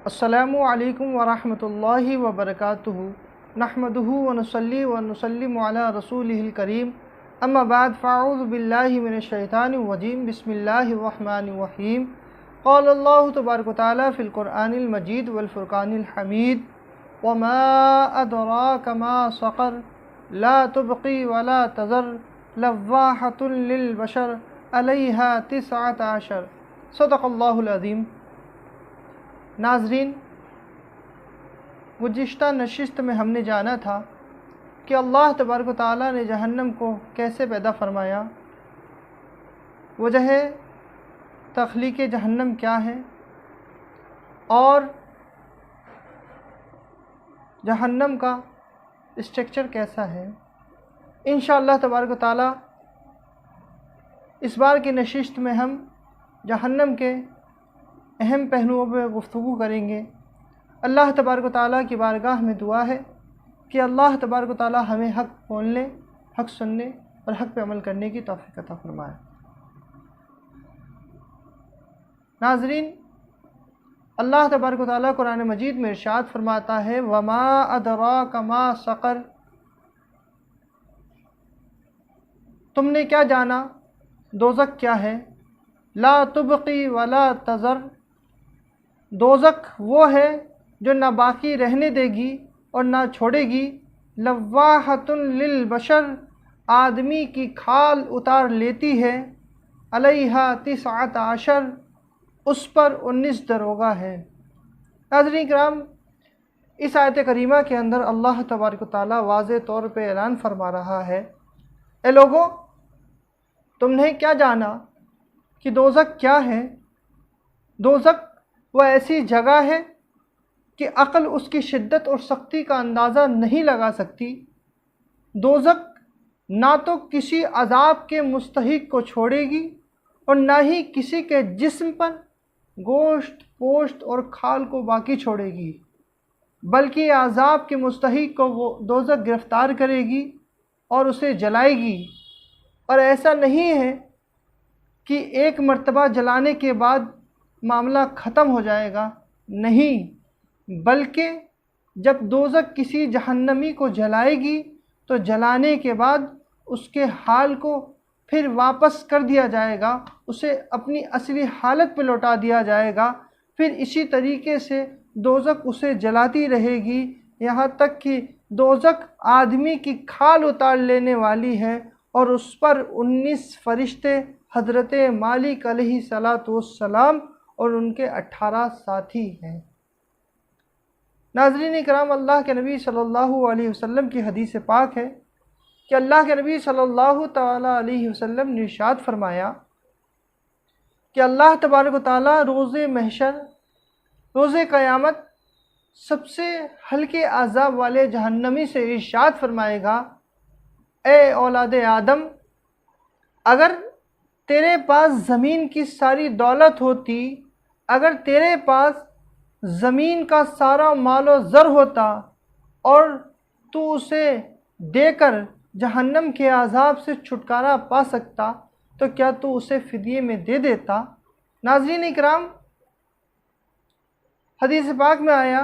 अस्सलामु अलैकुम वरहमतुल्लाहि वबरकातुहु नहमदुहु व नुसल्ली व नुसल्लिमु अला रसूलिहिल करीम अम्मा बाद फ़अऊज़ु बिल्लाहि मिनश शैतानिर रजीम बिस्मिल्लाहिर रहमानिर रहीम क़ाल अल्लाहु तबारक व तआला फ़िल क़ुरआनिल मजीद वल फ़ुरक़ानिल हमीद व मा अदराक मा सक़र ला तुबक़ी व ला तज़र लव्वाहतुन लिल बशर अलैहा तिस्अत अशर सदक़ल्लाहुल अज़ीम। नाज़रीन, गुज़िश्ता नशिस्त में हमने जाना था कि अल्लाह तबारक व तआला ने जहन्नम को कैसे पैदा फरमाया, वजह तख्लीक़ जहन्नम क्या है और जहन्नम का स्ट्रक्चर कैसा है। इंशाअल्लाह तबारक व तआला इस बार की नशिस्त में हम जहन्नम के अहम पहलुओं पर गुफ्तगू करेंगे। अल्लाह तबारक व तआला की बारगाह में दुआ है कि अल्लाह तबारक व तआला हमें हक़ बोलने, हक़ सुनने और हक़ पे अमल करने की तौफ़ीक़ अता फ़रमाए। नाज़रीन, अल्लाह तबारक व तआला कुरान मजीद में इरशाद फरमाता है, वमा अदराक मा सक़र, तुमने क्या जाना दोज़ख क्या है। ला तुबक़ी वला तज़र, दोज़ख वो है जो ना बाकी रहने देगी और ना छोड़ेगी। लव्वाहतुन लिल बशर, आदमी की खाल उतार लेती है। अलैहा तिस्अत अशर, उस पर 19 दरोगा है। नाज़रीन किराम, इस आयत करीमा के अंदर अल्लाह तबारक व तआला वाज़े तौर पे ऐलान फरमा रहा है, ए लोगों, तुमने क्या जाना कि दोज़ख क्या है। दोज़ख वह ऐसी जगह है कि अक़ल उसकी शिद्दत और सख्ती का अंदाज़ा नहीं लगा सकती। दोज़ख ना तो किसी अज़ाब के मुस्तहिक को छोड़ेगी और ना ही किसी के जिस्म पर गोश्त, पोश्त और खाल को बाकी छोड़ेगी, बल्कि अज़ाब के मुस्तहिक को वो दोज़ख गिरफ़्तार करेगी और उसे जलाएगी। और ऐसा नहीं है कि एक मर्तबा जलाने के बाद मामला ख़त्म हो जाएगा, नहीं, बल्कि जब दोज़ख किसी जहन्नमी को जलाएगी तो जलाने के बाद उसके हाल को फिर वापस कर दिया जाएगा, उसे अपनी असली हालत पे लौटा दिया जाएगा। फिर इसी तरीके से दोज़ख उसे जलाती रहेगी यहाँ तक कि दोज़ख आदमी की खाल उतार लेने वाली है और उस पर 19 फ़रिश्ते हज़रत मालिक अलैहिस्सलाम और उनके 18 साथी हैं। नाज़रीन इकराम, अल्लाह के नबी सल्लल्लाहु अलैहि वसल्लम की हदीस पाक है कि अल्लाह के नबी सल्लल्लाहु तआला अलैहि वसल्लम ने इरशाद फरमाया कि अल्लाह तबारक व तआला रोज़े महशर, रोज़े क़यामत सबसे हल्के अज़ाब वाले जहन्नमी से इरशाद फरमाएगा, ए औलादे आदम, अगर तेरे पास ज़मीन की सारी दौलत होती, अगर तेरे पास ज़मीन का सारा मालो ज़र होता और तू उसे देकर जहन्नम के अज़ाब से छुटकारा पा सकता, तो क्या तू उसे फ़िदिये में दे देता। नाज़रीन इकराम, हदीस पाक में आया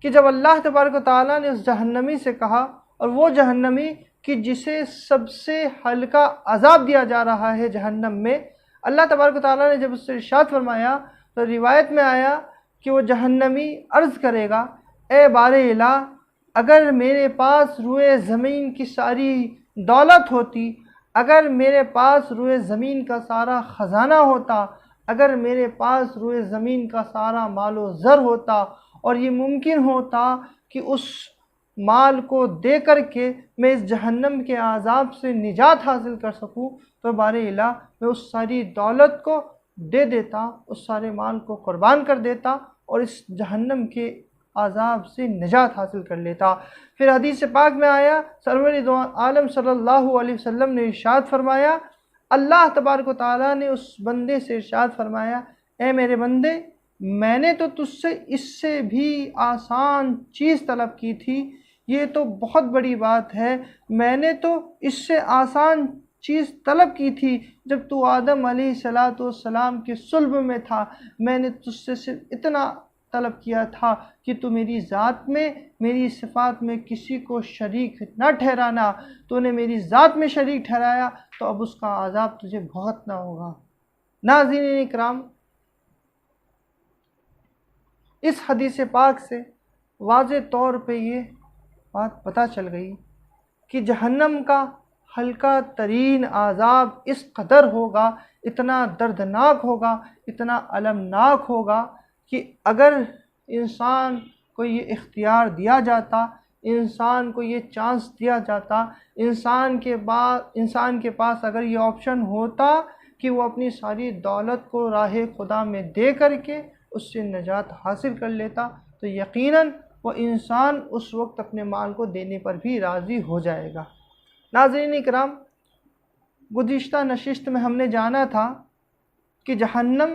कि जब अल्लाह तबारक व तआला ने उस जहन्नमी से कहा, और वो जहन्नमी कि जिसे सबसे हल्का अज़ाब दिया जा रहा है जहन्नम में, अल्लाह तबारक व तआला ने जब उससे इरशाद फरमाया तो रिवायत में आया कि वो जहन्नमी अर्ज़ करेगा, ए बारे इला, अगर मेरे पास रुए ज़मीन की सारी दौलत होती, अगर मेरे पास रुए ज़मीन का सारा ख़जाना होता, अगर मेरे पास रुए ज़मीन का सारा मालो ज़र होता और ये मुमकिन होता कि उस माल को दे कर के मैं इस जहन्नम के आज़ाब से निजात हासिल कर सकूं, तो बारे इला मैं उस सारी दौलत को दे देता, उस सारे माल को कुर्बान कर देता और इस जहन्नम के आज़ाब से निजात हासिल कर लेता। फिर हदीस पाक में आया, सरवर दो आलम सल्लल्लाहु अलैहि वसल्लम ने इरशाद फरमाया, अल्लाह तबारक व तआला ने उस बंदे से इरशाद फरमाया, ए मेरे बंदे, मैंने तो तुझसे इससे भी आसान चीज़ तलब की थी, ये तो बहुत बड़ी बात है, मैंने तो इससे आसान चीज़ तलब की थी जब तू आदम अलैहिस्सलातु वस्सलाम के सुल्ब में था। मैंने तुझसे सिर्फ इतना तलब किया था कि तू मेरी ज़ात में, मेरी सिफ़ात में किसी को शरीक न ठहराना, तूने मेरी ज़ात में शरीक ठहराया तो अब उसका अज़ाब तुझे भुगतना होगा। नाज़रीन इकराम, इस हदीस पाक से वाज़े तौर पे ये बात पता चल गई कि जहन्नम का हल्का तरीन आज़ाब इस कदर होगा, इतना दर्दनाक होगा, इतना अलमनाक होगा कि अगर इंसान को ये इख्तियार दिया जाता, इंसान को ये चांस दिया जाता, इंसान के पास अगर ये ऑप्शन होता कि वो अपनी सारी दौलत को राह खुदा में दे करके उससे निजात हासिल कर लेता, तो यकीनन वो इंसान उस वक्त अपने माल को देने पर भी राज़ी हो जाएगा। नाज़रीन इकराम, गुज़िश्ता नशिस्त में हमने जाना था कि जहन्नम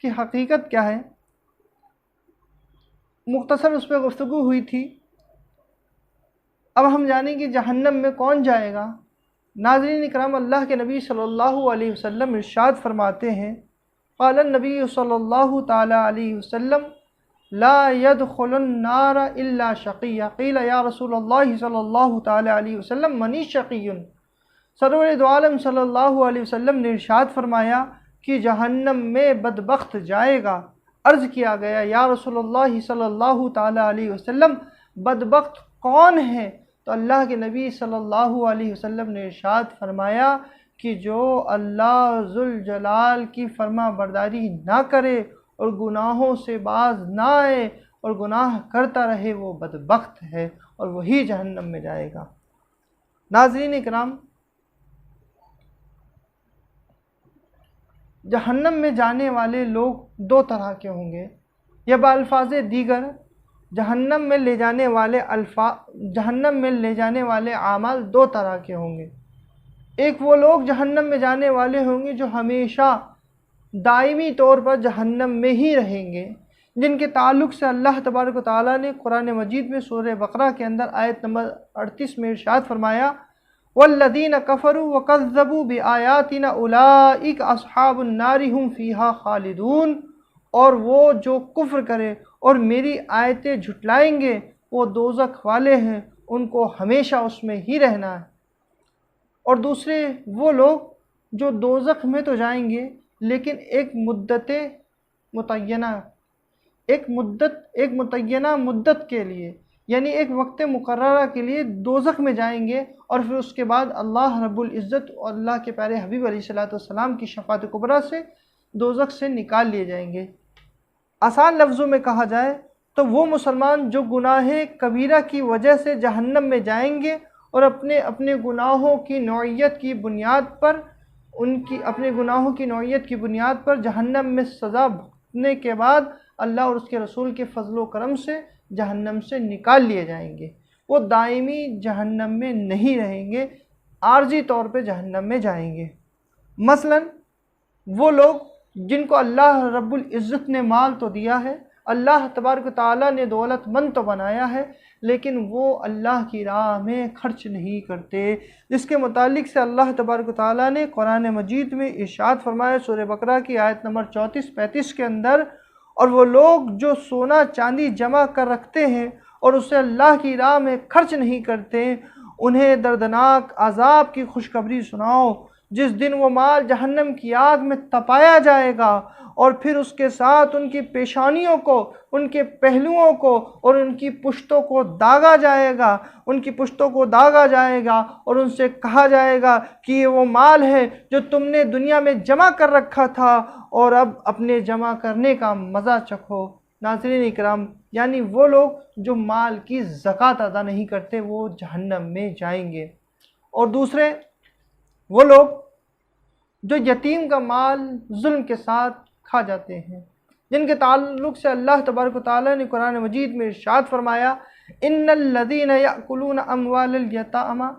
की हकीकत क्या है, मुख्तसर उस पर गुफ्तगू हुई थी। अब हम जानेंगे जहन्नम में कौन जाएगा। नाज़रीन इकराम, अल्लाह के नबी सल्लल्लाहु अलैहि वसल्लम इरशाद फरमाते हैं, क़ाल नबी सल्लल्लाहु ताला अलैहि वसल्लम ला यदखुलुन नार इल्ला शक़िय्य क़ील या रसूलल्लाह सल्लल्लाहु ताला अलैहि वसल्लम मनी शक़िय्युन। सरवर दो आलम सल्लल्लाहु अलैहि वसल्लम ने इरशाद फरमाया कि जहन्नम में बदबख्त जाएगा। अर्ज़ किया गया, या रसूलल्लाह सल्लल्लाहु ताला अलैहि वसल्लम बदबख्त कौन है? तो अल्लाह के नबी सल्लल्लाहु अलैहि वसल्लम ने इरशाद फरमाया कि जो अल्लाह ज़ुल जलाल की फरमा बरदारी ना करे और गुनाहों से बाज ना आए और गुनाह करता रहे, वो बदबख्त है और वही जहन्नम में जाएगा। नाज़रीन इकराम, जहन्नम में जाने वाले लोग दो तरह के होंगे, या बाल्फाज़ दीगर जहन्नम में ले जाने वाले आमाल दो तरह के होंगे। एक वो लोग जहन्नम में जाने वाले होंगे जो हमेशा दायमी तौर पर जहन्नम में ही रहेंगे, जिनके ताल्लुक़ से अल्लाह तबारक व तआला ने कुरान मजीद में सूरह बकरा के अंदर आयत नंबर 38 में इरशाद फरमाया, वल्लज़ीन कफ़रू व कज़्ज़बू बिआयातिना उलाइक अस्हाबुन नारि हुम फ़ीहा खालिदून। और वो जो कुफ्र करे और मेरी आयतें झुटलाएंगे वो दोज़ख वाले हैं, उनको हमेशा उसमें ही रहना है। और दूसरे वो लोग जो दोज़ख में तो जाएंगे लेकिन एक मुतय्यना मुद्दत के लिए, यानी एक वक्त मुकर्ररा के लिए दोज़ख में जाएंगे और फिर उसके बाद अल्लाह रब्बुल इज़्ज़त और अल्लाह के प्यारे हबीब अलैहिस्सलातु वस्सलाम की शफ़ाअत कुबरा से दोज़ख से निकाल लिए जाएंगे। आसान लफ्ज़ों में कहा जाए तो वो मुसलमान जो गुनाह कबीरा की वजह से जहन्नम में जाएंगे और अपने गुनाहों की नौइयत की बुनियाद पर जहन्नम में सज़ा भुगतने के बाद अल्लाह और उसके रसूल के फ़ज़्ल व करम से जहन्नम से निकाल लिए जाएंगे। वो दायमी जहन्नम में नहीं रहेंगे, आर्जी तौर पे जहन्नम में जाएंगे। मसलन वो लोग जिनको अल्लाह रब्बुल इज़्ज़त ने माल तो दिया है, अल्लाह तबारक व तआला ने दौलतमंद तो बनाया है, लेकिन वो अल्लाह की राह में खर्च नहीं करते, जिसके मुतालिक से अल्लाह तबारक व तआला ने कुरान मजीद में इरशाद फरमाया सूरह बकरा की आयत नंबर 34-35 के अंदर, और वो लोग जो सोना चांदी जमा कर रखते हैं और उसे अल्लाह की राह में खर्च नहीं करते, उन्हें दर्दनाक अज़ाब की खुशखबरी सुनाओ, जिस दिन वो माल जहन्नम की आग में तपाया जाएगा और फिर उसके साथ उनकी पेशानियों को, उनके पहलुओं को और उनकी पुश्तों को दागा जाएगा और उनसे कहा जाएगा कि ये वो माल है जो तुमने दुनिया में जमा कर रखा था और अब अपने जमा करने का मज़ा चखो। नाज़रीन इकराम, यानी वो लोग जो माल की ज़कात अदा नहीं करते वो जहन्नम में जाएंगे। और दूसरे वो लोग जो यतीम का माल जुल्म के साथ खा जाते हैं, जिनके ताल्लुक़ से अल्लाह तबारक व तआला ने कुरान मजीद में इरशाद फरमाया, इन्नल लज़ीना याकुलूना अम्वालल यतामा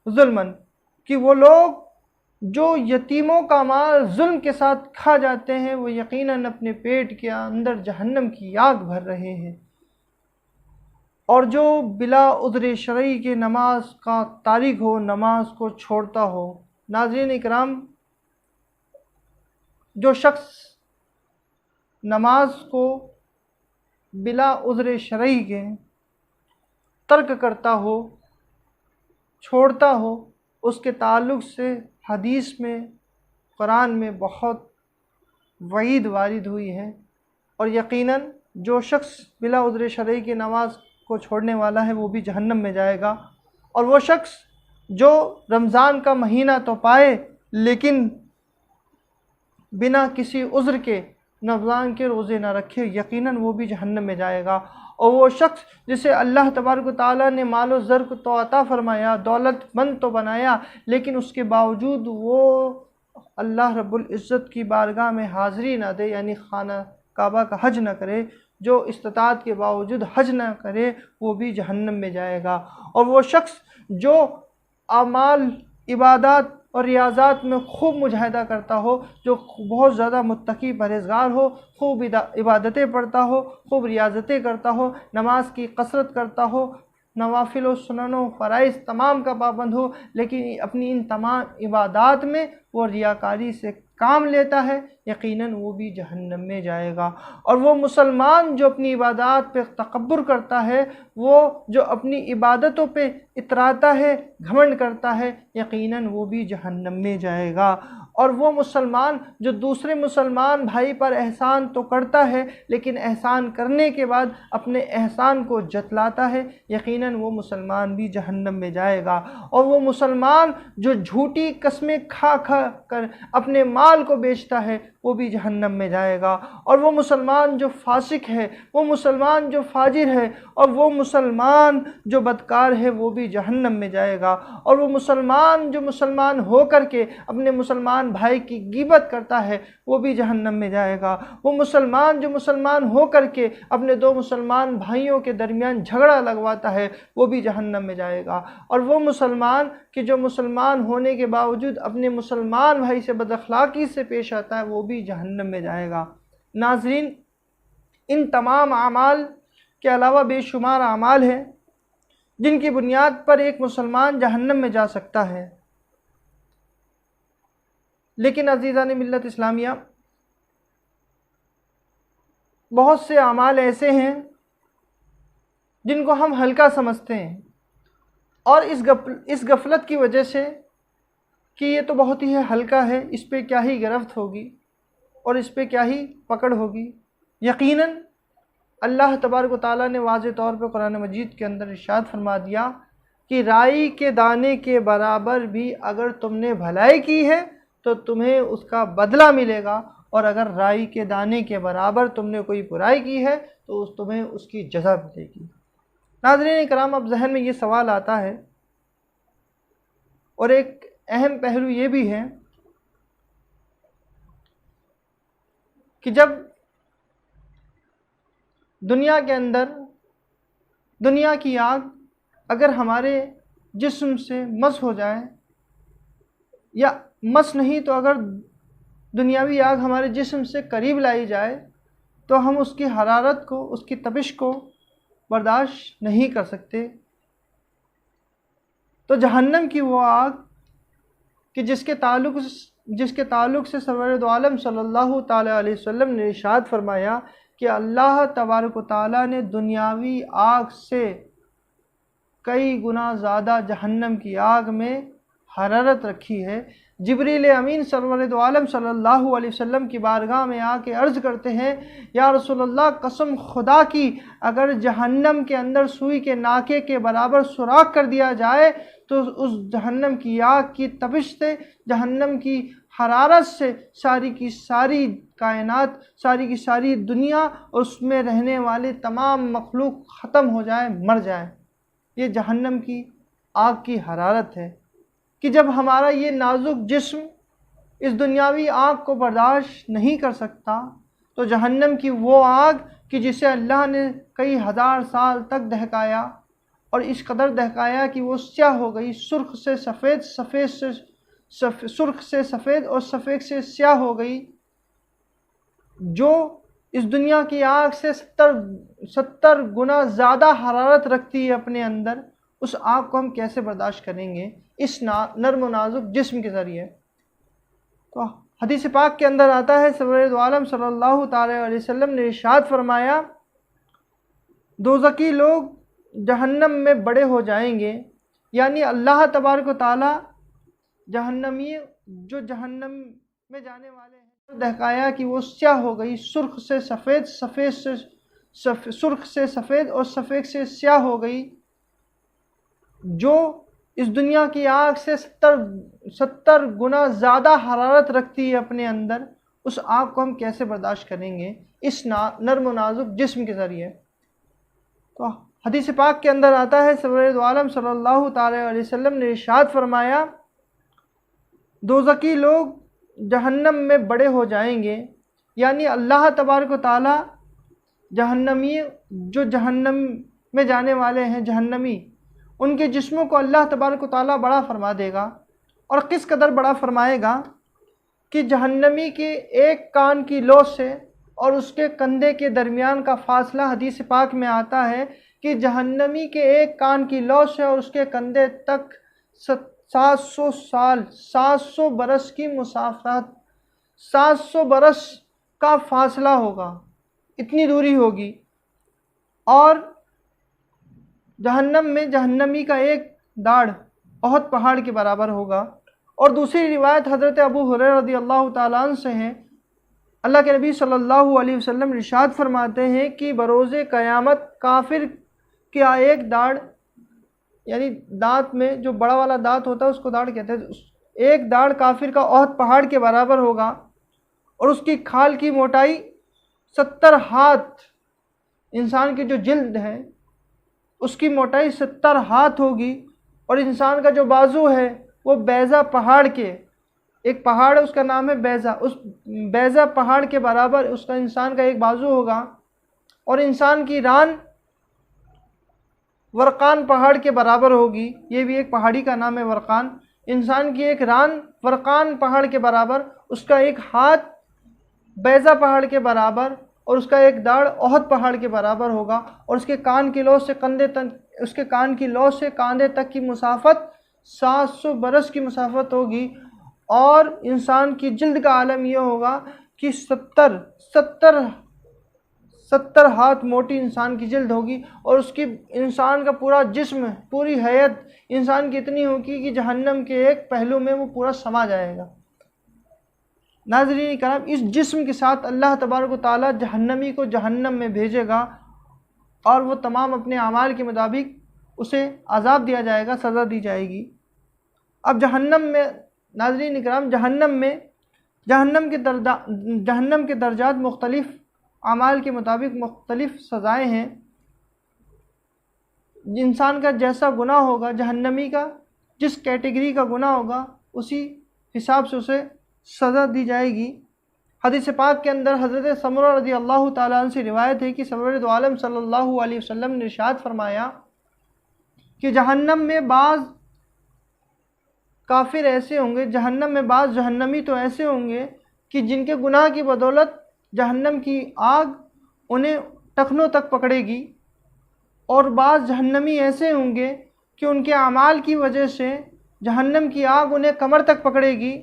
ज़ुल्मन, कि वो लोग जो यतीमों का माल जुल्म के साथ खा जाते हैं वो यकीनन अपने पेट के अंदर जहन्नम की आग भर रहे हैं। और जो बिला उज़्र शरई के नमाज का तारिक हो, नमाज को छोड़ता हो। नाज़रीन इकराम, जो शख्स नमाज को बिला उज़्र शरई के तर्क करता हो, छोड़ता हो, उसके ताल्लुक़ से हदीस में, कुरान में बहुत वईद वारिद हुई है। और यकीनन जो शख्स बिला उज़्र शरई की नमाज को छोड़ने वाला है वो भी जहन्नम में जाएगा। और वो शख्स जो रमज़ान का महीना तो पाए लेकिन बिना किसी उज़्र के रमज़ान के रोज़े ना रखे, यकीनन वो भी जहन्नम में जाएगा। और वो शख्स जिसे अल्लाह तबारक व तआला ने मालो ज़र को तो अता फ़रमाया, दौलतमंद तो बनाया, लेकिन उसके बावजूद वो अल्लाह रब्बुल इज़्ज़त की बारगाह में हाज़िरी ना दे, यानी खाना काबा का हज न करे, जो इस्तिताअत के बावजूद हज न करे, वो भी जहन्नम में जाएगा। और वो शख्स जो अमाल, इबादत और रियाज़ात में खूब मुजाहिदा करता हो, जो बहुत ज़्यादा मुत्तकी परहेज़गार हो, खूब इबादतें पढ़ता हो, खूब रियाज़तें करता हो, नमाज की कसरत करता हो, नवाफिल और सुननों फ़राइज़ तमाम का पाबंद हो, लेकिन अपनी इन तमाम इबादात में वो रियाकारी से काम लेता है, यकीनन वो भी जहन्नम में जाएगा। और वो मुसलमान जो अपनी इबादत पे तकब्बुर करता है, वो जो अपनी इबादतों पे इतराता है, घमंड करता है, यकीनन वो भी जहन्नम में जाएगा। और वो मुसलमान जो दूसरे मुसलमान भाई पर एहसान तो करता है, लेकिन एहसान करने के बाद अपने एहसान को जतलाता है, यकीनन वो मुसलमान भी जहन्नम में जाएगा। और वो मुसलमान जो झूठी कस्में खा खा कर अपने माल को बेचता है, वो भी जहन्नम में जाएगा। और वो मुसलमान जो फासिक है, वो मुसलमान जो फाजिर है, और वो मुसलमान जो बदकार है, वो भी जहन्नम में जाएगा। और वो मुसलमान जो मुसलमान हो कर के अपने मुसलमान भाई की गिबत करता है, वो भी जहन्नम में जाएगा। वो मुसलमान जो मुसलमान हो कर के अपने दो मुसलमान भाइयों के दरमियान झगड़ा लगवाता है, वो भी जहन्नम में जाएगा। और वो मुसलमान कि जो मुसलमान होने के बावजूद अपने मुसलमान भाई से बदअखलाक़ी से पेश आता है, वो भी जहन्नम में जाएगा। नाज़रीन, इन तमाम आमाल के अलावा बेशुमार आमाल हैं जिनकी बुनियाद पर एक मुसलमान जहन्नम में जा सकता है। लेकिन अज़ीज़ान मिल्लत इस्लामिया, बहुत से आमाल ऐसे हैं जिनको हम हल्का समझते हैं, और इस गफलत की वजह से कि ये तो बहुत ही हल्का है, इस पे क्या ही गिरफ्त होगी और इस पे क्या ही पकड़ होगी। यकीनन अल्लाह तबारक व तआला ने वाज़ेह तौर पर कुरान मजीद के अंदर इरशाद फरमा दिया कि राई के दाने के बराबर भी अगर तुमने भलाई की है तो तुम्हें उसका बदला मिलेगा, और अगर राई के दाने के बराबर तुमने कोई बुराई की है तो तुम्हें उसकी जज़ा मिलेगी। नाज़रीन इकराम, अब जहन में ये सवाल आता है, और एक अहम पहलू ये भी है कि जब दुनिया के अंदर दुनिया की आग अगर हमारे जिस्म से मस हो जाए, या मस नहीं तो अगर दुनियावी आग हमारे जिस्म से करीब लाई जाए, तो हम उसकी हरारत को, उसकी तपिश को बर्दाश्त नहीं कर सकते। तो जहन्नम की वो आग कि जिसके ताल्लुक़ से सरवर दो आलम सल्लल्लाहु ताला अलैहि वसल्लम ने इरशाद फरमाया कि अल्लाह तबारक व तआला ने दुनियावी आग से कई गुना ज़्यादा जहन्नम की आग में हरारत रखी है। जिब्रील अमीन सरवर दो आलम सल्लल्लाहु अलैहि वसल्लम की बारगाह में आके अर्ज़ करते हैं, या रसूलल्लाह, कसम खुदा की अगर जहन्नम के अंदर सुई के नाके के बराबर सुराख कर दिया जाए तो उस जहन्नम की आग की तपिश से, जहन्नम की हरारत से सारी की सारी कायनात, सारी की सारी दुनिया, उसमें रहने वाले तमाम मखलूक ख़त्म हो जाए, मर जाए। ये जहन्नम की आग की हरारत है कि जब हमारा ये नाजुक जिस्म इस दुनियावी आग को बर्दाश्त नहीं कर सकता, तो जहन्नम की वो आग कि जिसे अल्लाह ने कई हज़ार साल तक दहकाया, और इस कदर दहकाया कि वो स्याह हो गई, सुर्ख से सफ़ेद, सुर्ख से सफ़ेद और सफ़ेद से स्याह हो गई, जो इस दुनिया की आग से 70 गुना ज़्यादा हरारत रखती है अपने अंदर, उस आग को हम कैसे बर्दाश्त करेंगे इस नर्म व नाजुक जिस्म के ज़रिए। तो हदीस पाक के अंदर आता है, सरवर दो आलम सल्लल्लाहु ताला अलैहि वसल्लम ने इरशाद फरमाया दोज़की लोग जहन्नम में बड़े हो जाएंगे, यानी अल्लाह तबारक व तआला जहन्नमी जो जहन्नम में जाने वाले हैं दहकाया कि वो स्याह हो गई, सुर्ख से सफ़ेद, सफ़ेद से सुर्ख से सफ़ेद और सफ़ेद से स्याह हो गई, जो इस दुनिया की आग से 70 गुना ज़्यादा हरारत रखती है अपने अंदर। उस आग को हम कैसे बर्दाश्त करेंगे इस नर्म नाजुक जिस्म के ज़रिए। तो हदीस पाक के अंदर आता है, सरवर दो आलम सल्लल्लाहु अलैहि वसल्लम ने इरशाद फरमाया, दोज़की लोग जहन्नम में बड़े हो जाएंगे, यानी अल्लाह तबारक व तआला जहन्नमी जो जहन्नम में जाने वाले हैं जहन्नमी, उनके जिस्मों को अल्लाह तबारक व तआला बड़ा फरमा देगा। और किस कदर बड़ा फरमाएगा कि जहन्नमी के एक कान की लौ से और उसके कंधे के दरमियान का फासला हदीस पाक में आता है कि जहन्नमी के एक कान की लौ से और उसके कंधे तक 700 साल, 700 बरस की मुसाफरत, 700 बरस का फासला होगा, इतनी दूरी होगी। और जहन्नम में जहन्नमी का एक दाढ़ बहुत पहाड़ के बराबर होगा। और दूसरी रिवायत हज़रत अबू हुरैरा रज़ियल्लाहु ताला अन्हु से है, अल्लाह के नबी सल्लल्लाहु अलैहि वसल्लम इरशाद फरमाते हैं कि बरोज़े क़यामत काफिर का एक दाढ़, यानी दांत में जो बड़ा वाला दांत होता है उसको दाढ़ कहते हैं, एक दाढ़ काफिर का ओहद पहाड़ के बराबर होगा और उसकी खाल की मोटाई 70 हाथ, इंसान की जो जिल्द है उसकी मोटाई 70 हाथ होगी। और इंसान का जो बाजू है वो बैज़ा पहाड़ के, एक पहाड़ है उसका नाम है बैज़ा, उस बैज़ा पहाड़ के बराबर उसका इंसान का एक बाजू होगा। और इंसान की रान वरकान पहाड़ के बराबर होगी, ये भी एक पहाड़ी का नाम है वरकान। इंसान की एक रान वरकान पहाड़ के बराबर, उसका एक हाथ बैज़ा पहाड़ के बराबर और उसका एक दाढ़ ओहद पहाड़ के बराबर होगा। और उसके कान की लौ से कंधे तक, उसके कान की लौ से कांधे तक की मुसाफत 700 बरस की मुसाफत होगी। और इंसान की जिल्द का आलम यह होगा कि 70 हाथ मोटी इंसान की जिल्द होगी और उसकी इंसान का पूरा जिस्म, पूरी हैयत इंसान की इतनी होगी कि जहन्नम के एक पहलू में वो पूरा समा जाएगा। नाज़रीन करम, इस जिस्म के साथ अल्लाह तबारक व तआला जहन्नमी को जहन्नम में भेजेगा और वो तमाम अपने अमाल के मुताबिक उसे अज़ाब दिया जाएगा, सज़ा दी जाएगी। अब जहन्नम में नाज़रीन करम, जहन्नम के दर्जात मुख्तलिफ़ अमाल के मुताबिक मुख्तलिफ़ सज़ाएँ हैं। इंसान का जैसा गुनाह होगा, जहन्नमी का जिस कैटेगरी का गुनाह होगा उसी हिसाब से उसे सज़ा दी जाएगी। हदीस पाक के अंदर हज़रत समरा रज़ियल्लाहु ताला अन्हु से रिवायत है कि सरवर दो आलम सल्लल्लाहु अलैहि वसल्लम ने इरशाद फरमाया कि जहन्नम में बाज़ काफिर ऐसे होंगे, जहन्नम में बाज़ जहन्नमी तो ऐसे होंगे कि जिनके गुनाह की बदौलत जहन्नम की आग उन्हें टखनों तक पकड़ेगी। और बाज़ जहन्नमी ऐसे होंगे कि उनके अमाल की वजह से जहन्नम की आग उन्हें कमर तक पकड़ेगी।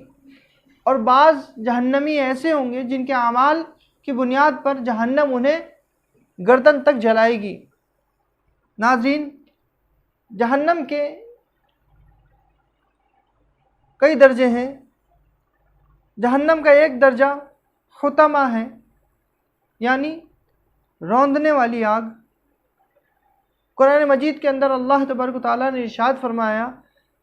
और बाज़ जहन्नमी ऐसे होंगे जिनके अमाल की बुनियाद पर जहन्नम उन्हें गर्दन तक जलाएगी। नाज़रीन, जहन्नम के कई दर्जे हैं। जहन्नम का एक दर्जा खुतमा है, यानी रौंदने वाली आग। कुरान मजीद के अंदर अल्लाह तबारक व तआला ने इरशाद फरमाया,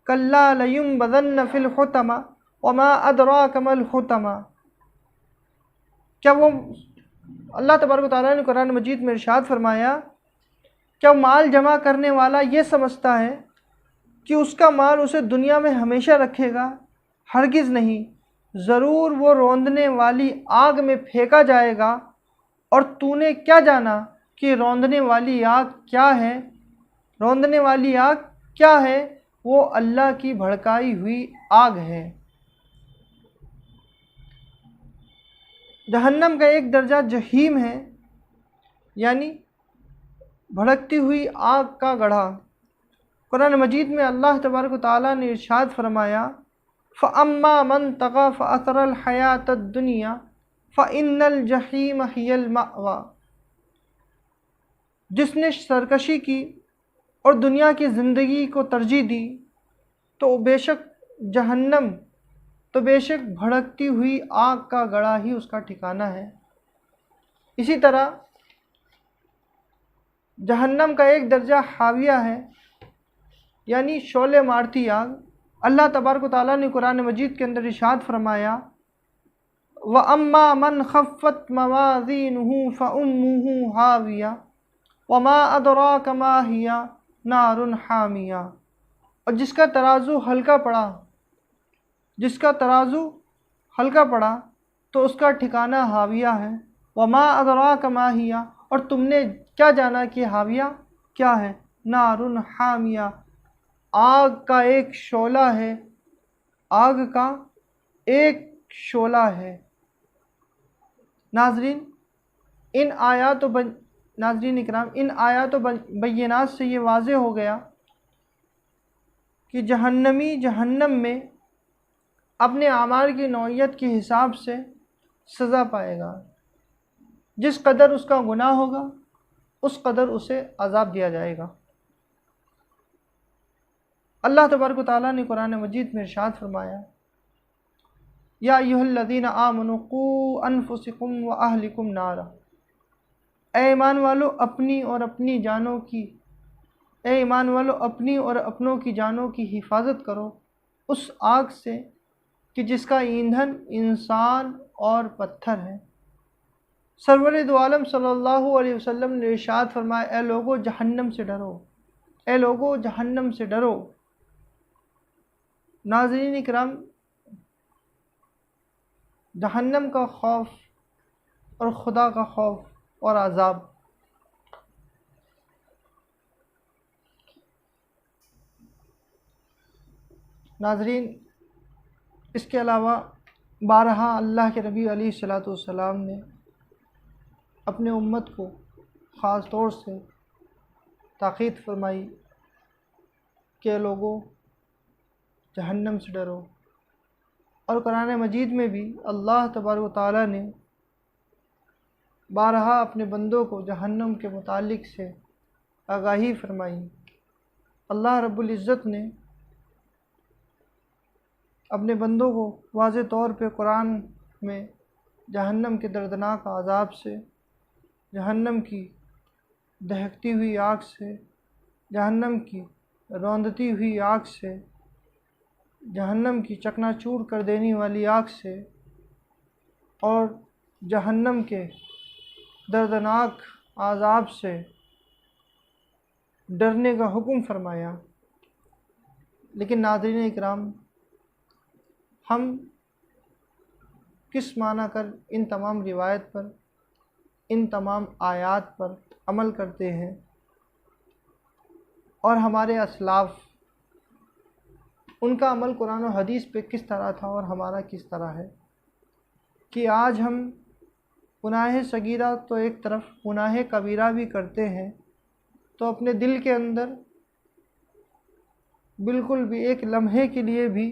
कल्ला लयुंबज़न्न फिल खुतमा वमा अदराका मल खुतमा। क्या वो अल्लाह तबारक व तआला ने कुरान मजीद में इरशाद फरमाया, क्या माल जमा करने वाला ये समझता है कि उसका माल उसे दुनिया में हमेशा रखेगा? हरगिज़ नहीं, ज़रूर वो रौंदने वाली आग में फेंका जाएगा। और तूने क्या जाना कि रौंदने वाली आग क्या है? रौंदने वाली आग क्या है? वो अल्लाह की भड़काई हुई आग है। जहन्नम का एक दर्जा जहीम है, यानी भड़कती हुई आग का गढ़ा। कुरान मजीद में अल्लाह तबारक व तआला ने इरशाद फरमाया, फ़अम्मा मन तग़ा फ़असरल हयातद दुनिया फ़इन्नल जहीम हियल मअवा। जिसने सरकशी की और दुनिया की ज़िंदगी को तरजीह दी तो बेशक भड़कती हुई आग का गड़ा ही उसका ठिकाना है। इसी तरह जहन्नम का एक दर्जा हाविया है, यानी शोले मारती आग। अल्लाह तबारक व तआला ने कुरान मजीद के अंदर इरशाद फरमाया, व अम्मा मन खफ़्फ़त मवाज़ीनुहु फ़उम्मुहु हाविया वमा अदराका मा हिया नारुन हामिया। और जिसका तराजू हल्का पड़ा तो उसका ठिकाना हाविया है। वमा अदराका मा हिया, और तुमने क्या जाना कि हाविया क्या है? नारुन हामिया, आग का एक शोला है, आग का एक शोला है। नाज़रीन इकराम, इन आयात बय्यनात से ये वाज़े हो गया कि जहन्नमी जहन्नम में अपने आमाल की नौइयत के हिसाब से सज़ा पाएगा। जिस कदर उसका गुनाह होगा उस कदर उसे अज़ाब दिया जाएगा। अल्लाह तबारक व तआला ने कुरान मजीद में इरशाद फरमाया, या अय्युहल्लज़ीना आमनू क़ू अनफुसकुम व अहलिकुम नारा। ए ईमान वालो अपनी और अपनों की जानों की हिफाजत करो उस आग से कि जिसका ईंधन इंसान और पत्थर है। सरवर दो आलम सल्लल्लाहु अलैहि वसल्लम ने इरशाद फरमाया, ए लोगो जहन्नम से डरो। नाज़रीन इकराम, जहन्नम का खौफ और खुदा का खौफ और अज़ाब। नाज़रीन, इसके अलावा बारहा अल्लाह के नबी अलैहिस्सलातु वस्सलाम ने अपने उम्मत को ख़ास तौर से ताक़ीद फरमाई कि लोगों जहन्नम से डरो। और कुरान मजीद में भी अल्लाह तबारक व तआला ने बारहा अपने बंदों को जहन्नम के मुतालिक से आगाही फरमाई। अल्लाह रब्बुल इज़्ज़त ने अपने बंदों को वाज़े तौर पे कुरान में जहन्नम के दर्दनाक अज़ाब से, जहन्नम की दहकती हुई आग से, जहन्नम की रौंदती हुई आग से, जहन्नम की चकनाचूर कर देने वाली आग से और जहन्नम के दर्दनाक अज़ाब से डरने का हुक्म फरमाया। लेकिन नाज़रीन इकराम, हम किस माना कर इन तमाम रिवायत पर, इन तमाम आयात पर अमल करते हैं, और हमारे असलाफ़ उनका अमल कुरान और हदीस पे किस तरह था और हमारा किस तरह है, कि आज हम गुनाह सगीरा तो एक तरफ, गुनाह कबीरा भी करते हैं तो अपने दिल के अंदर बिल्कुल भी एक लम्हे के लिए भी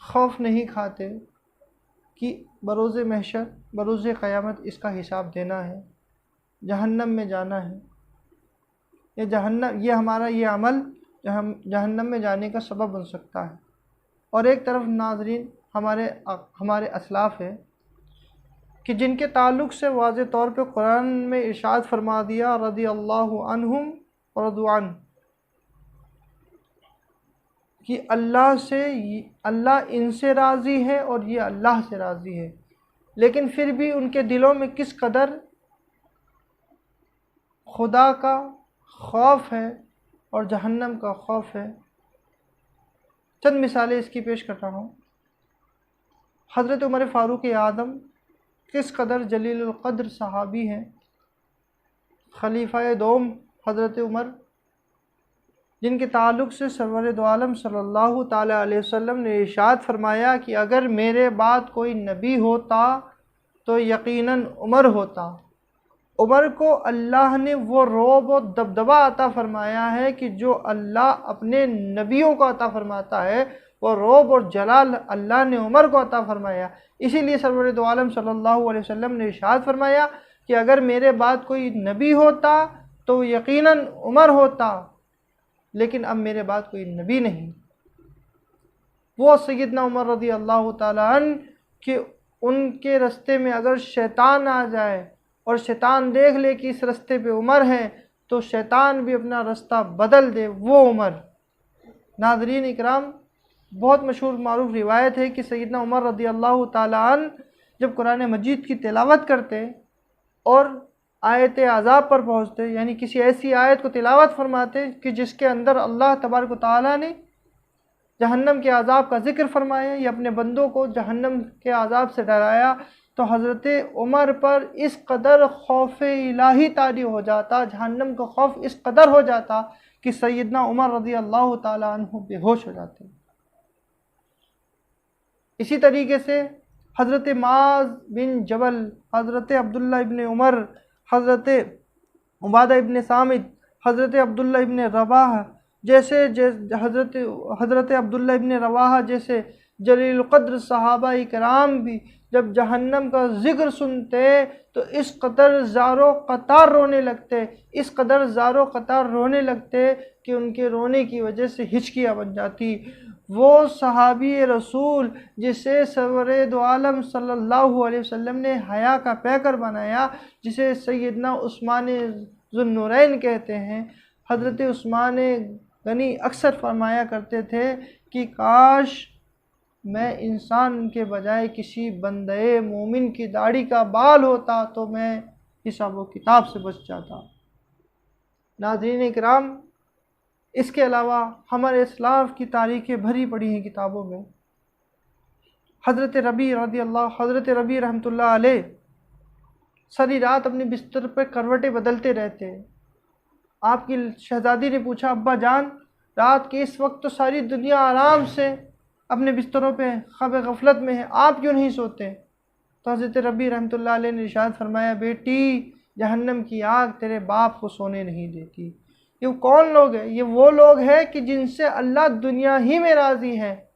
खौफ नहीं खाते कि बरोज़े महशर, बरोज़े क़यामत इसका हिसाब देना है, जहन्नम में जाना है। ये हमारा ये अमल जहन्नम में जाने का सबब बन सकता है। और एक तरफ नाज़रीन हमारे असलाफ़ है कि जिनके ताल्लुक़ से वाज़े तौर पे कुरान में इरशाद फरमा दिया, रज़ियल्लाहु अन्हुम व रज़ू अन्हु, कि अल्लाह इनसे राज़ी है और ये अल्लाह से राज़ी है। लेकिन फिर भी उनके दिलों में किस कदर खुदा का खौफ है और जहन्नम का खौफ है। चंद मिसालें इसकी पेश करता हूँ। हज़रत उमर फ़ारूक आदम किस कदर जलीलुल क़द्र सहाबी हैं। खलीफ़ा दोम हज़रत उमर, जिनके ताल्लुक़ से सरवर दो आलम सल्लल्लाहु ताला अलैहि वसल्लम ने इरशाद फरमाया कि अगर मेरे बाद कोई नबी होता तो यकीनन उमर होता। उमर को अल्लाह ने वो रौब और दबदबा अता फरमाया है कि जो अल्लाह अपने नबियों को अता फरमाता है, वो रौब और जलाल अल्लाह ने उमर को अता फरमाया। इसीलिए सरवर दो आलम सल्लल्लाहु अलैहि वसल्लम ने इरशाद फरमाया कि अगर मेरे बाद कोई नबी होता तो यकीनन उमर होता, लेकिन अब मेरे बाद कोई नबी नहीं। वो सैयदना उमर रज़ी अल्लाह ताला अन्हु कि उनके रास्ते में अगर शैतान आ जाए और शैतान देख ले कि इस रास्ते पे उमर है, तो शैतान भी अपना रास्ता बदल दे, वो उमर। नाज़रीन इकराम, बहुत मशहूर मारूफ रिवायत है कि सैयदना उमर रज़ी अल्लाह ताला अन्हु जब कुरान मजीद की तिलावत करते और आयत अज़ाब पर पहुँचते, यानी किसी ऐसी आयत को तिलावत फरमाते कि जिसके अंदर अल्लाह तबारक व तआला ने जहन्नम के अज़ाब का ज़िक्र फरमाया या अपने बंदों को जहन्नम के अज़ाब से डराया, तो हज़रत उमर पर इस कदर खौफ इलाही तारी हो जाता, जहन्नम का खौफ इस कदर हो जाता कि सैयदना उमर रज़ी अल्लाह ताला अन्हु बेहोश हो जाते। इसी तरीके से हज़रत माज़ बिन जबल, हज़रत अब्दुल्ला इब्न उमर, हज़रत उबादा इब्न सामित, हज़रत अब्दुल्ला इब्न रवाह जैसे हज़रत अब्दुल्ला इब्न रवाहा जैसे जलील क़द्र सहाबा इकराम भी जब जहन्नम का ज़िक्र सुनते तो इस कदर ज़ारो क़तार रोने लगते, इस कदर ज़ारो क़तार रोने लगते कि उनके रोने की वजह से हिचकियाँ बन जाती। वो सहाबी रसूल जिसे सरवरे दो आलम सल्लल्लाहु अलैहि वसल्लम ने हया का पैकर बनाया, जिसे सैयदना उस्मान ज़ुन्नुरैन कहते हैं, हज़रत उस्मान गनी अक्सर फरमाया करते थे कि काश मैं इंसान के बजाय किसी बंदे मोमिन की दाढ़ी का बाल होता तो मैं हिसाब व किताब से बच जाता। नाज़रीन इकराम, इसके अलावा हमारे इस्लाम की तारीखें भरी पड़ी हैं किताबों में। हज़रत रबी रहमतुल्लाह अलैह सारी रात अपने बिस्तर पर करवटें बदलते रहते। आपकी शहज़ादी ने पूछा, अब्बा जान, रात के इस वक्त तो सारी दुनिया आराम से अपने बिस्तरों पे ख्वाब गफलत में है, आप क्यों नहीं सोते? तो हज़रत रबी रहमतुल्लाह अलैह ने इरशाद फरमाया, बेटी, जहन्नम की आग तेरे बाप को सोने नहीं देती। ये कौन लोग हैं? ये वो लोग हैं कि जिनसे अल्लाह दुनिया ही में राज़ी है।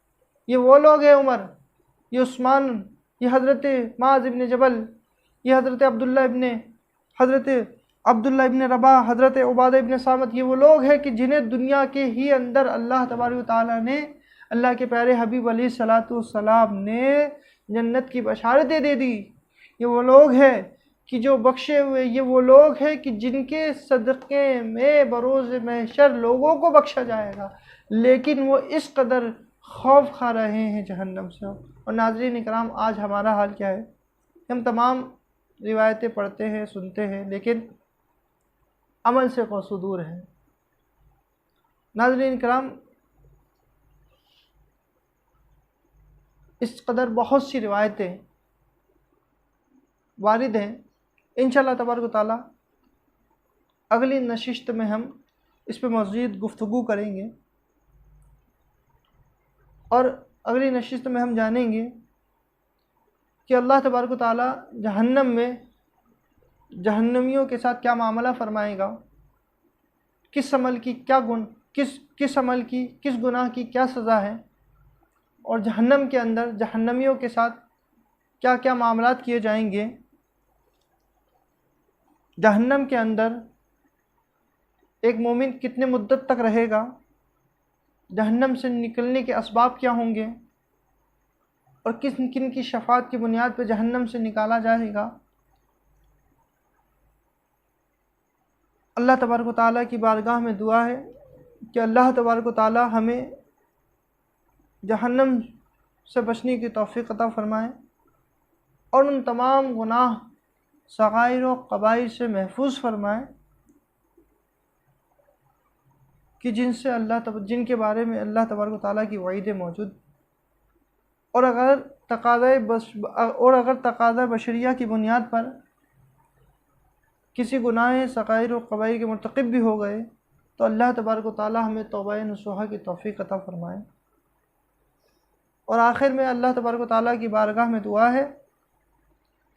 ये वो लोग हैं उमर, ये उस्मान, ये हज़रत माज़ इब्न जबल, ये हज़रत अब्दुल्ला इब्न रबा, हज़रत उबादा इब्न सामित। ये वो लोग हैं कि जिन्हें दुनिया के ही अंदर अल्लाह तबारक व तआला ने, अल्लाह के प्यारे हबीब अलैहिस्सलातु वस्सलाम ने जन्नत की बशारतें दे दी। ये वो लोग हैं कि जो बख्शे हुए, ये वो लोग हैं कि जिनके सदक़े में बरोज़ महशर लोगों को बख्शा जाएगा, लेकिन वो इस कदर खौफ खा रहे हैं जहन्नम से। और नाज़रीन इकराम, आज हमारा हाल क्या है? हम तमाम रिवायतें पढ़ते हैं, सुनते हैं, लेकिन अमल से कौसो दूर है। नाज़रीन इकराम, इस कदर बहुत सी रिवायतें वारिद हैं। इंशाअल्लाह तबारक व तआला अगली नशिस्त में हम इस पर मज़ीद गुफ्तगू करेंगे और अगली नशिस्त में हम जानेंगे कि अल्लाह तबारक व तआला जहन्नम में जहन्नमियों के साथ क्या मामला फरमाएगा, किस अमल की क्या किस गुनाह की क्या सज़ा है, और जहन्नम के अंदर जहन्नमियों के साथ क्या क्या मामलात किए जाएंगे, जहन्नम के अंदर एक मोमिन कितने मुद्दत तक रहेगा, जहन्नम से निकलने के असबाब क्या होंगे और किन की शफ़ाअत की बुनियाद पर जहन्नम से निकाला जाएगा। अल्लाह तबारक व तआला की बारगाह में दुआ है कि अल्लाह तबारक व तआला हमें जहन्नम से बचने की तौफ़ीक़ अता फ़रमाए और उन तमाम गुनाह सग़ाइर व कबाइर से महफूज फ़रमाए कि जिनके बारे में अल्लाह तबारक व तआला की वईदें मौजूद। और अगर तक़ाज़ा बशरिया की बुनियाद पर किसी गुनाह सग़ाइर व कबाइर के मुर्तकिब भी हो गए तो अल्लाह तबारक व तआला हमें तौबा नसूहा की तौफ़ीक़ अता फ़रमाए। और आखिर में अल्लाह तबारक व तआला की बारगाह में दुआ है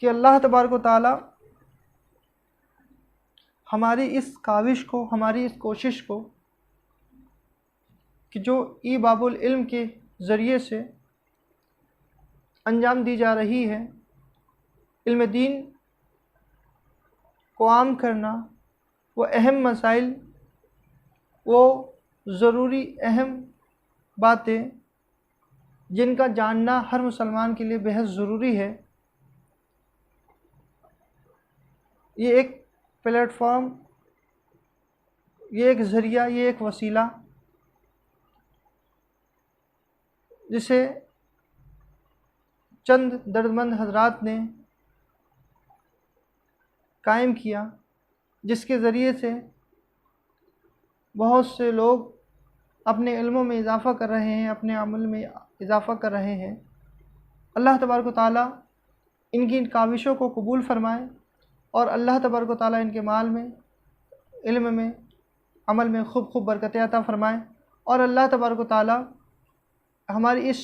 कि अल्लाह तबारक व तआला हमारी इस काविश को, हमारी इस कोशिश को कि जो ई बाबुल इल्म के ज़रिए से अंजाम दी जा रही है, इल्म दीन को आम करना, वो अहम मसाइल, वो ज़रूरी अहम बातें जिनका जानना हर मुसलमान के लिए बेहद ज़रूरी है। ये एक प्लेटफॉर्म, ये एक ज़रिया, ये एक वसीला जिसे चंद दर्दमंद हजरात ने कायम किया, जिसके ज़रिए से बहुत से लोग अपने इल्मों में इजाफ़ा कर रहे हैं, अपने अमल में इजाफ़ा कर रहे हैं। अल्लाह तबारक व तआला इनकी इन काविशों को कबूल फ़रमाए और अल्लाह तबारक व तआला इनके माल में, इल्म में, अमल में खूब खूब बरकत अता फ़रमाए और अल्लाह तबारक व तआला हमारी इस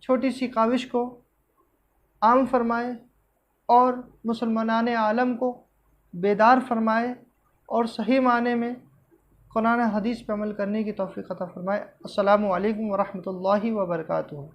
छोटी सी काविश को आम फ़रमाए और मुसलमानान आलम को बेदार फ़रमाए और सही माने में कुरान हदीस पर अमल करने की तौफ़ीक़ अता फ़रमाए। अस्सलामु अलैकुम व रहमतुल्लाहि व बरकातुहू।